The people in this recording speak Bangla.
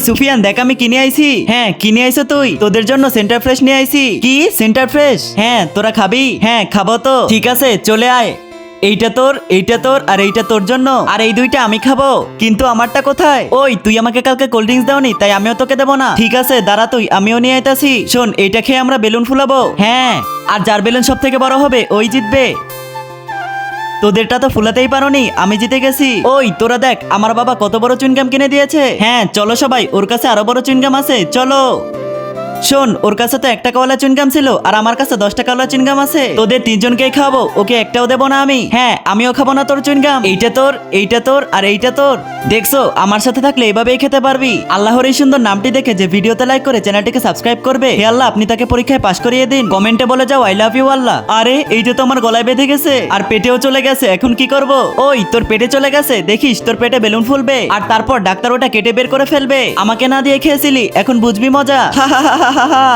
সুফিয়ান দেখ আমি কিনে আইছি। হ্যাঁ কিনে আইছো তুই, তোদের জন্য সেন্টার ফ্রেশ নিয়ে আইছি। কি সেন্টার ফ্রেশ? হ্যাঁ তোরা খাবি? হ্যাঁ খাবো তো। ঠিক আছে চলে আয়। এইটা তোর, এইটা তোর, আর এইটা তোর জন্য, আর এই দুইটা আমি খাবো। কিন্তু আমারটা কোথায়? ওই তুই আমাকে কালকে কোল্ড ড্রিঙ্কস দাওনি, তাই আমিও তোকে দেবো না। ঠিক আছে দাঁড়া তুই, আমিও নিয়ে আইতাছি। শোন এইটা খেয়ে আমরা বেলুন ফুলাবো। হ্যাঁ আর যার বেলুন সব থেকে বড় হবে ওই জিতবে। তোদেরটা তো ফুলাতেই পারোনি, আমি জিতে গেছি। ওই তোরা দেখ আমার বাবা কত বড় চুইনগাম কিনে দিয়েছে। হ্যাঁ চলো সবাই, ওর কাছে আরো বড় চুইনগাম আছে, চলো। শোন ওর কাছে তো 1 টাকাওয়ালা চুইনগাম ছিল, আর আমার কাছে 10 টাকাওয়ালা চুইনগাম আছে। তোদের তিনজনকেই খাবো, ওকে একটাও দেবো না আমি। হ্যাঁ আমিও খাবো না তোর চুইনগাম। এইটা তোর, এইটা তোর, আর এইটা তোর। দেখছো আমার সাথে থাকলে এভাবেই খেতে পারবি। আল্লাহর এই সুন্দর নামটি দেখে যে ভিডিওতে লাইক করে চ্যানেলটিকে সাবস্ক্রাইব করবে, হে আল্লাহ আপনি তাকে পরীক্ষায় পাশ করিয়ে দিন। কমেন্টে বলে যাও আই লাভ ইউ আল্লাহ। আরে এইটা তো আমার গলায় বেঁধে গেছে, আর পেটেও চলে গেছে, এখন কি করব? ওই তোর পেটে চলে গেছে, দেখিস তোর পেটে বেলুন ফুলবে, আর তারপর ডাক্তার ওটা কেটে বের করে ফেলবে। আমাকে না দিয়ে খেয়েছিলি, এখন বুঝবি মজা। হা হা হা হা হা।